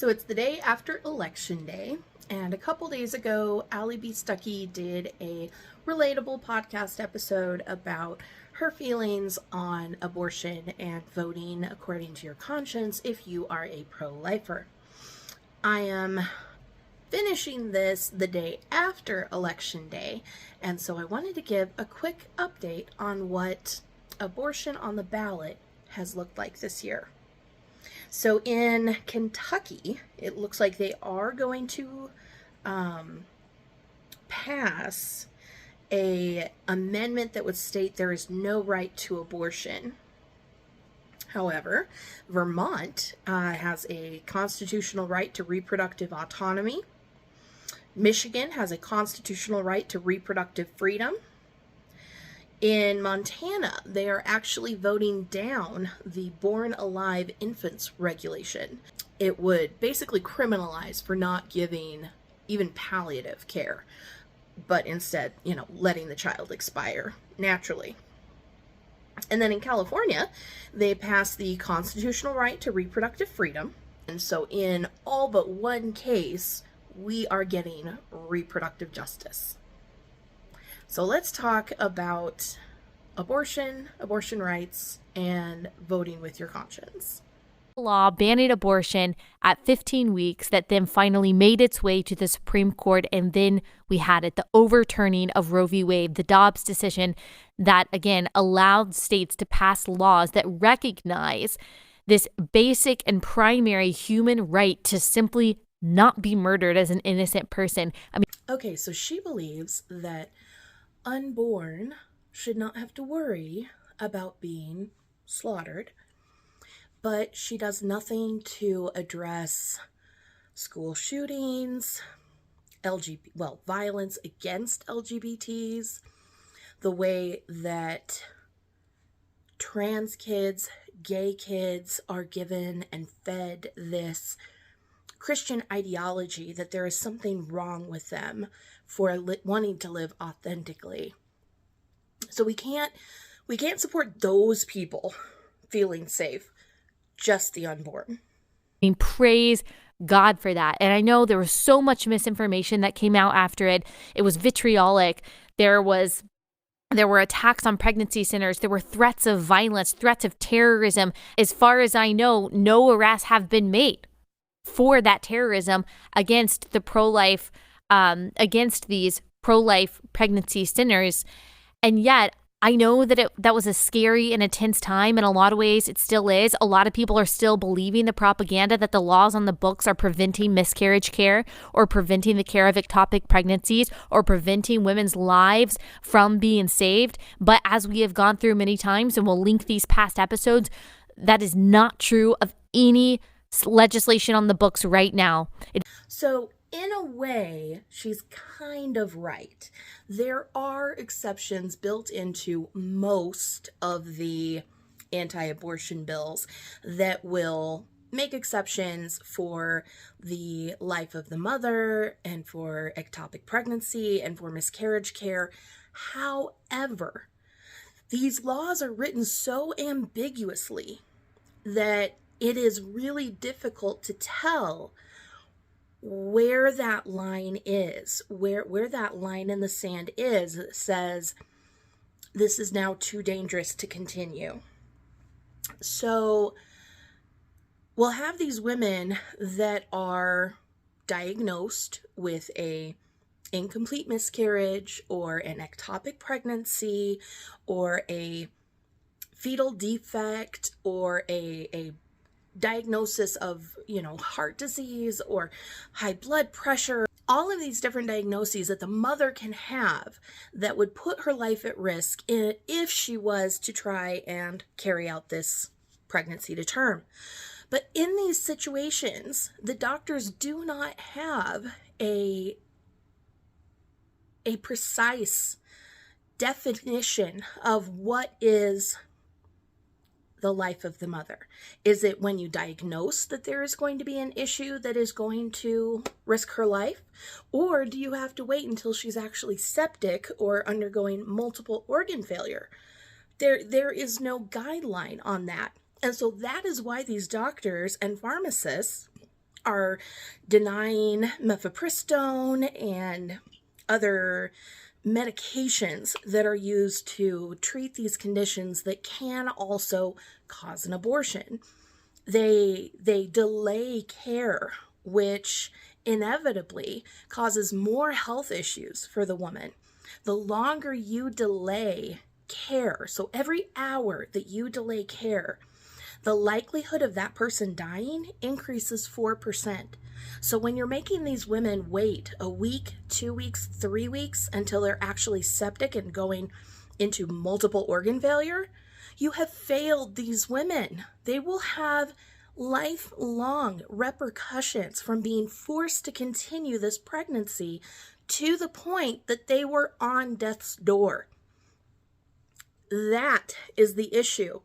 So it's the day after Election Day, and a couple days ago, Allie B. Stuckey did a relatable podcast episode about her feelings on abortion and voting according to your conscience if you are a pro-lifer. I am finishing this the day after Election Day, and so I wanted to give a quick update on what abortion on the ballot has looked like this year. So in Kentucky, it looks like they are going to pass an amendment that would state there is no right to abortion. However, Vermont has a constitutional right to reproductive autonomy. Michigan has a constitutional right to reproductive freedom. In Montana, they are actually voting down the Born Alive Infants regulation. It would basically criminalize for not giving even palliative care, but instead, letting the child expire naturally. And then in California, they passed the constitutional right to reproductive freedom. And so in all but one case, we are getting reproductive justice. So let's talk about abortion rights, and voting with your conscience. Law banning abortion at 15 weeks that then finally made its way to the Supreme Court, and then we had the overturning of Roe v. Wade, the Dobbs decision that, again, allowed states to pass laws that recognize this basic and primary human right to simply not be murdered as an innocent person. Okay, so she believes that unborn should not have to worry about being slaughtered, but she does nothing to address school shootings, violence against LGBTs, the way that trans kids, gay kids are given and fed this Christian ideology that there is something wrong with them for wanting to live authentically. So we can't support those people feeling safe, just the unborn. Praise God for that. And I know there was so much misinformation that came out after it. It was vitriolic. There were attacks on pregnancy centers. There were threats of violence, threats of terrorism. As far as I know, no arrests have been made for that terrorism against the pro-life, against these pro-life pregnancy centers. And yet, I know that that was a scary and intense time. In a lot of ways, it still is. A lot of people are still believing the propaganda that the laws on the books are preventing miscarriage care or preventing the care of ectopic pregnancies or preventing women's lives from being saved. But as we have gone through many times, and we'll link these past episodes, that is not true of any legislation on the books right now. So in a way, she's kind of right. There are exceptions built into most of the anti-abortion bills that will make exceptions for the life of the mother and for ectopic pregnancy and for miscarriage care. However, these laws are written so ambiguously that it is really difficult to tell where that line is, where that line in the sand is that says this is now too dangerous to continue. So we'll have these women that are diagnosed with a incomplete miscarriage or an ectopic pregnancy or a fetal defect or a diagnosis of, heart disease or high blood pressure, all of these different diagnoses that the mother can have that would put her life at risk if she was to try and carry out this pregnancy to term. But in these situations, the doctors do not have a precise definition of what is the life of the mother. Is it when you diagnose that there is going to be an issue that is going to risk her life? Or do you have to wait until she's actually septic or undergoing multiple organ failure? There is no guideline on that. And so that is why these doctors and pharmacists are denying mifepristone and other medications that are used to treat these conditions that can also cause an abortion. They delay care, which inevitably causes more health issues for the woman. The longer you delay care, so every hour that you delay care, the likelihood of that person dying increases 4%. So when you're making these women wait a week, 2 weeks, 3 weeks until they're actually septic and going into multiple organ failure, you have failed these women. They will have lifelong repercussions from being forced to continue this pregnancy to the point that they were on death's door. That is the issue.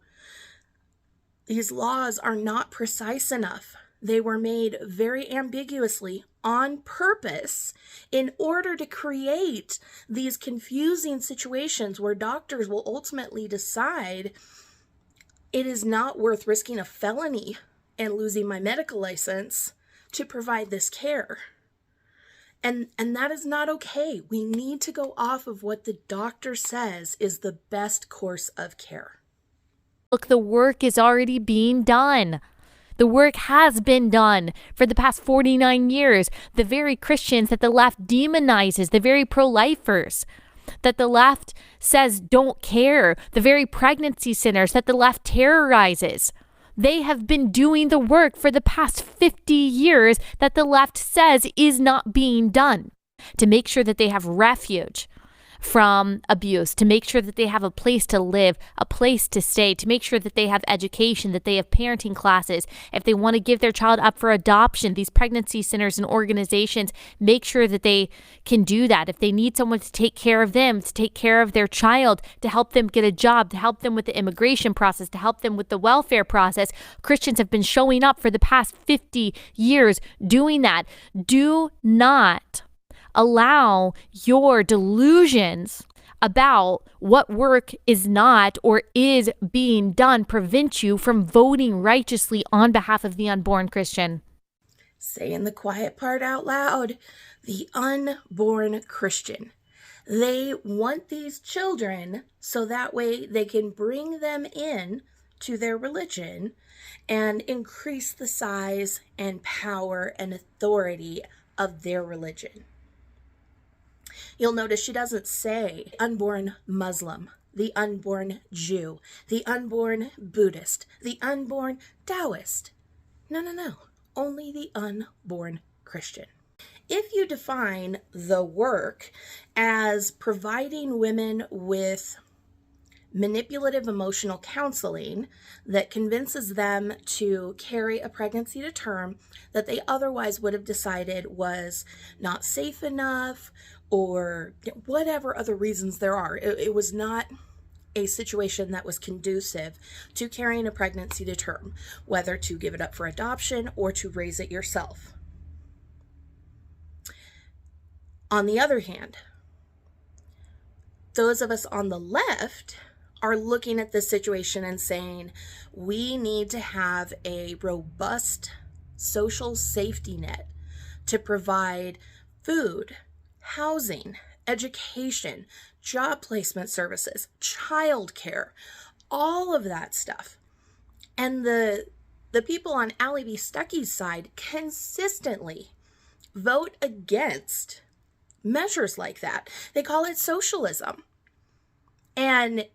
These laws are not precise enough. They were made very ambiguously on purpose in order to create these confusing situations where doctors will ultimately decide it is not worth risking a felony and losing my medical license to provide this care. And that is not okay. We need to go off of what the doctor says is the best course of care. Look, the work is already being done. The work has been done for the past 49 years. The very Christians that the left demonizes, the very pro-lifers that the left says don't care, the very pregnancy centers that the left terrorizes, they have been doing the work for the past 50 years that the left says is not being done to make sure that they have refuge from abuse, to make sure that they have a place to live, a place to stay, to make sure that they have education, that they have parenting classes. If they want to give their child up for adoption, these pregnancy centers and organizations make sure that they can do that. If they need someone to take care of them, to take care of their child, to help them get a job, to help them with the immigration process, to help them with the welfare process, Christians have been showing up for the past 50 years doing that. Do not allow your delusions about what work is not or is being done prevent you from voting righteously on behalf of the unborn Christian. Saying the quiet part out loud, the unborn Christian. They want these children so that way they can bring them in to their religion and increase the size and power and authority of their religion. You'll notice she doesn't say unborn Muslim, the unborn Jew, the unborn Buddhist, the unborn Taoist. No. Only the unborn Christian. If you define the work as providing women with manipulative emotional counseling that convinces them to carry a pregnancy to term that they otherwise would have decided was not safe enough, or whatever other reasons there are. It was not a situation that was conducive to carrying a pregnancy to term, whether to give it up for adoption or to raise it yourself. On the other hand, those of us on the left are looking at this situation and saying, we need to have a robust social safety net to provide food, housing, education, job placement services, childcare, all of that stuff. And the people on Allie B. Stuckey's side consistently vote against measures like that. They call it socialism. And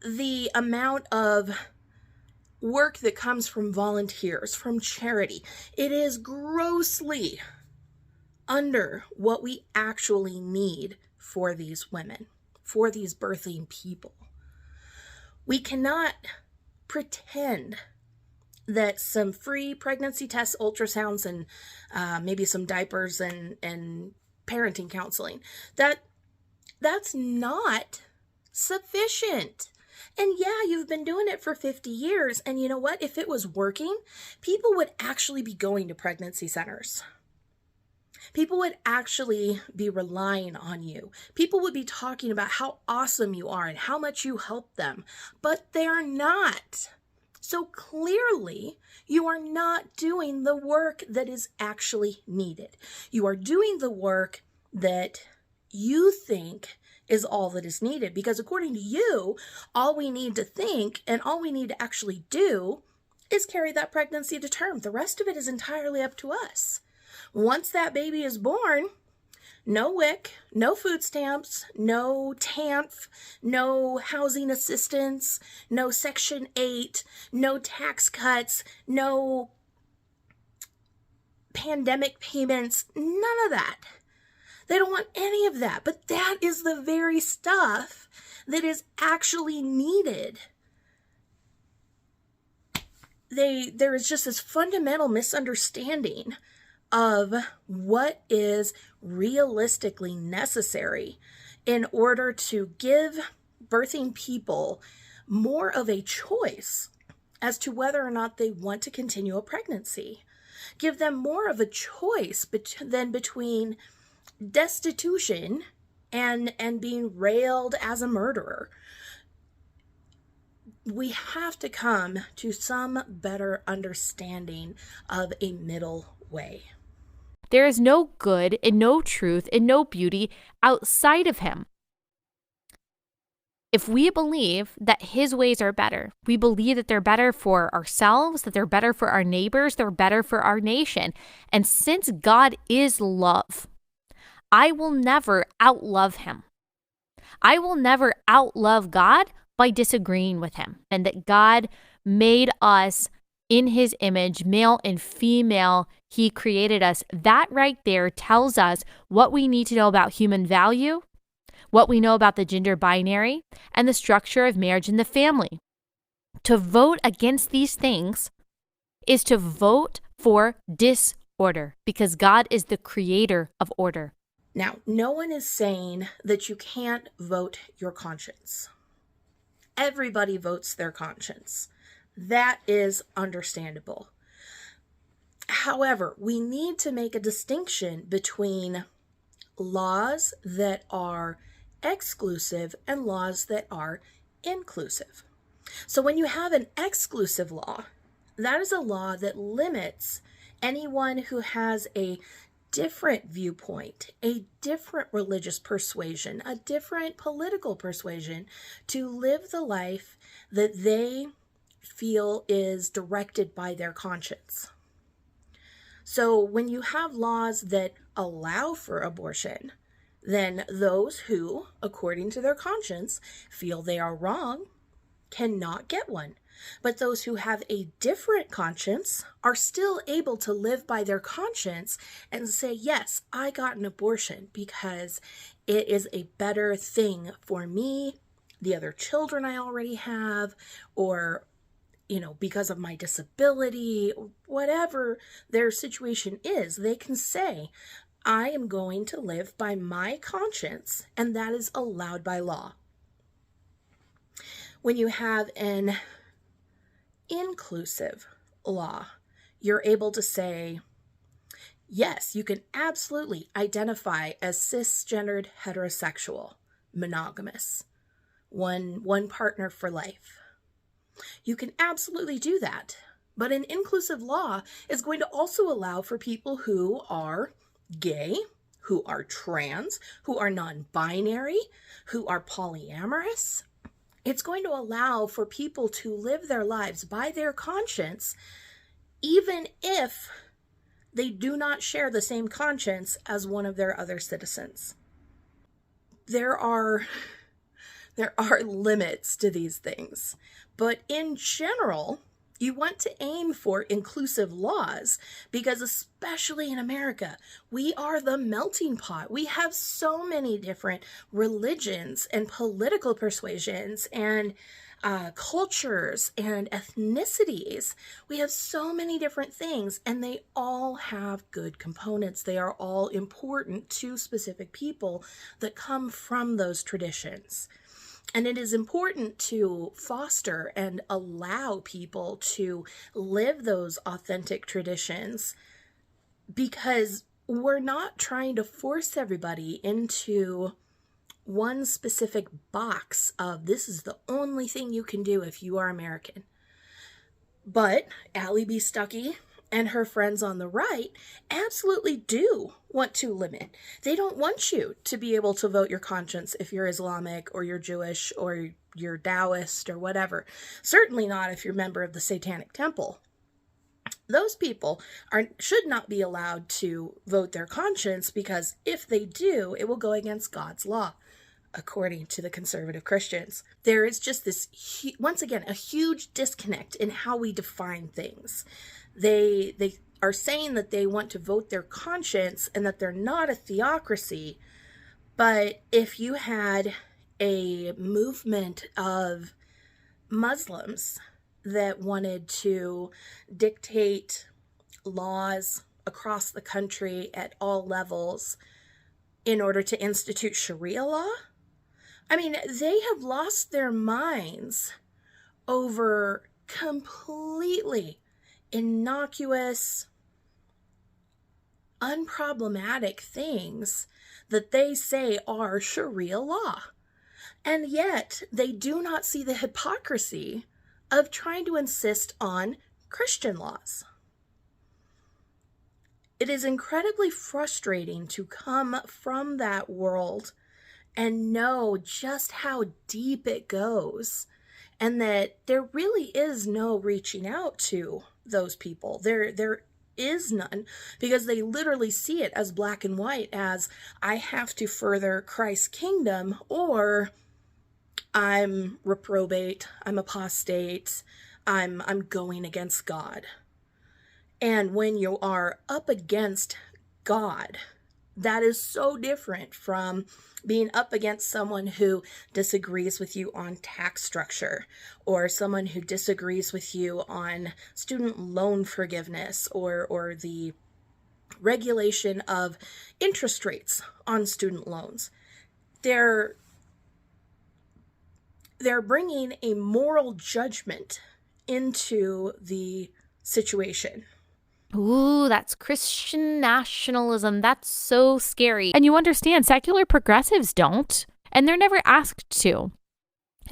the amount of work that comes from volunteers, from charity, it is grossly under what we actually need for these women, for these birthing people. We cannot pretend that some free pregnancy tests, ultrasounds, and maybe some diapers and parenting counseling, that's not sufficient. And yeah, you've been doing it for 50 years. And you know what? If it was working, people would actually be going to pregnancy centers. People would actually be relying on you. People would be talking about how awesome you are and how much you help them. But they're not. So clearly, you are not doing the work that is actually needed. You are doing the work that you think is all that is needed, because according to you, all we need to think and all we need to actually do is carry that pregnancy to term. The rest of it is entirely up to us. Once that baby is born, no WIC, no food stamps, no TANF, no housing assistance, no Section 8, no tax cuts, no pandemic payments, none of that. They don't want any of that, but that is the very stuff that is actually needed. There is just this fundamental misunderstanding of what is realistically necessary in order to give birthing people more of a choice as to whether or not they want to continue a pregnancy. Give them more of a choice than between destitution and being railed as a murderer. We have to come to some better understanding of a middle way. There is no good and no truth and no beauty outside of him. If we believe that his ways are better, we believe that they're better for ourselves, that they're better for our neighbors, they're better for our nation. And since God is love, I will never outlove him. I will never outlove God by disagreeing with him. And that God made us in his image, male and female, he created us. That right there tells us what we need to know about human value, what we know about the gender binary, and the structure of marriage and the family. To vote against these things is to vote for disorder, because God is the creator of order. Now, no one is saying that you can't vote your conscience. Everybody votes their conscience. That is understandable. However, we need to make a distinction between laws that are exclusive and laws that are inclusive. So when you have an exclusive law, that is a law that limits anyone who has a different viewpoint, a different religious persuasion, a different political persuasion to live the life that they feel is directed by their conscience. So when you have laws that allow for abortion, then those who, according to their conscience, feel they are wrong cannot get one. But those who have a different conscience are still able to live by their conscience and say, yes, I got an abortion because it is a better thing for me, the other children I already have, or because of my disability, whatever their situation is, they can say, I am going to live by my conscience, and that is allowed by law. When you have an inclusive law, you're able to say, yes, you can absolutely identify as cisgendered heterosexual, monogamous, one partner for life. You can absolutely do that. But an inclusive law is going to also allow for people who are gay, who are trans, who are non-binary, who are polyamorous. It's going to allow for people to live their lives by their conscience, even if they do not share the same conscience as one of their other citizens. There are limits to these things, but in general, you want to aim for inclusive laws because, especially in America, we are the melting pot. We have so many different religions and political persuasions and cultures and ethnicities. We have so many different things, and they all have good components. They are all important to specific people that come from those traditions. And it is important to foster and allow people to live those authentic traditions, because we're not trying to force everybody into one specific box of this is the only thing you can do if you are American. But Allie B. Stuckey and her friends on the right absolutely do want to limit. They don't want you to be able to vote your conscience if you're Islamic or you're Jewish or you're Taoist or whatever. Certainly not if you're a member of the Satanic Temple. Those people should not be allowed to vote their conscience, because if they do, it will go against God's law, according to the conservative Christians. There is just this, once again, a huge disconnect in how we define things. They are saying that they want to vote their conscience and that they're not a theocracy, but if you had a movement of Muslims that wanted to dictate laws across the country at all levels in order to institute Sharia law, I mean, they have lost their minds over completely innocuous, unproblematic things that they say are Sharia law. And yet they do not see the hypocrisy of trying to insist on Christian laws. It is incredibly frustrating to come from that world and know just how deep it goes, and that there really is no reaching out to those people. There is none, because they literally see it as black and white, as I have to further Christ's kingdom, or I'm reprobate, I'm apostate, I'm going against God. And when you are up against God, that is so different from being up against someone who disagrees with you on tax structure, or someone who disagrees with you on student loan forgiveness, or the regulation of interest rates on student loans. They're bringing a moral judgment into the situation. Ooh, that's Christian nationalism. That's so scary. And you understand, secular progressives don't, and they're never asked to.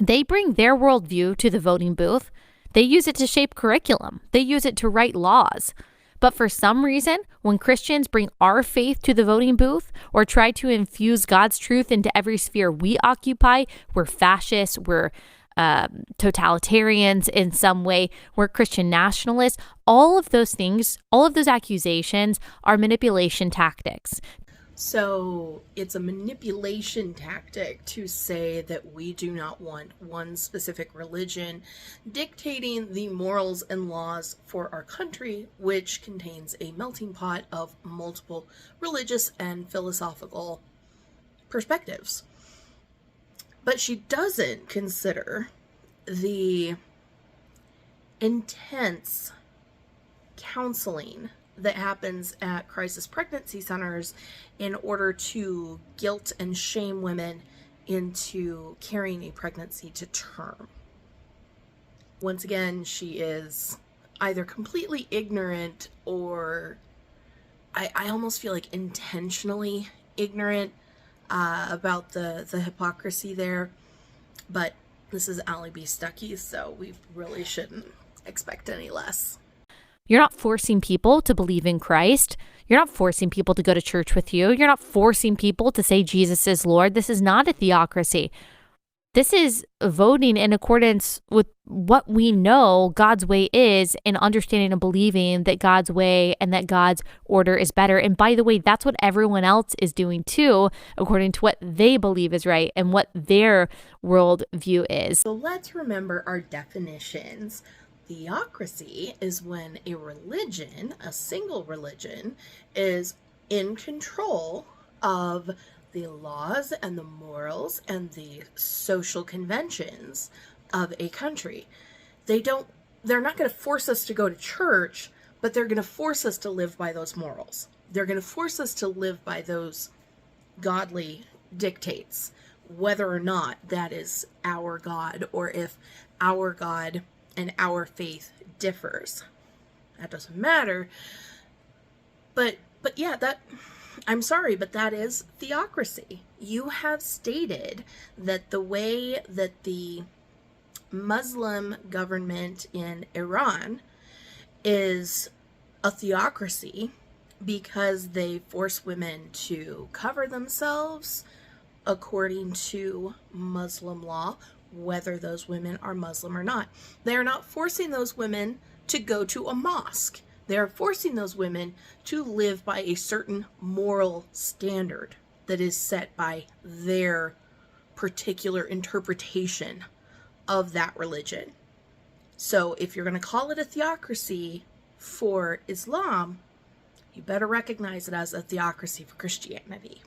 They bring their worldview to the voting booth. They use it to shape curriculum. They use it to write laws. But for some reason, when Christians bring our faith to the voting booth or try to infuse God's truth into every sphere we occupy, we're fascists, we're totalitarians in some way, we're Christian nationalists. All of those things, all of those accusations are manipulation tactics. So it's a manipulation tactic to say that we do not want one specific religion dictating the morals and laws for our country, which contains a melting pot of multiple religious and philosophical perspectives. But she doesn't consider the intense counseling that happens at crisis pregnancy centers in order to guilt and shame women into carrying a pregnancy to term. Once again, she is either completely ignorant, or I almost feel like intentionally ignorant about the hypocrisy there. But this is Allie B. Stuckey, so we really shouldn't expect any less. You're not forcing people to believe in Christ. You're not forcing people to go to church with you. You're not forcing people to say Jesus is Lord. This is not a theocracy. This is voting in accordance with what we know God's way is, and understanding and believing that God's way and that God's order is better. And by the way, that's what everyone else is doing too, according to what they believe is right and what their worldview is. So let's remember our definitions. Theocracy is when a religion, a single religion, is in control of the laws and the morals and the social conventions of a country. They're not going to force us to go to church, but they're going to force us to live by those morals. They're going to force us to live by those godly dictates, whether or not that is our God, or if our God and our faith differs. That doesn't matter. But yeah, I'm sorry, but that is theocracy. You have stated that the way that the Muslim government in Iran is a theocracy because they force women to cover themselves according to Muslim law, whether those women are Muslim or not. They are not forcing those women to go to a mosque. They are forcing those women to live by a certain moral standard that is set by their particular interpretation of that religion. So if you're going to call it a theocracy for Islam, you better recognize it as a theocracy for Christianity.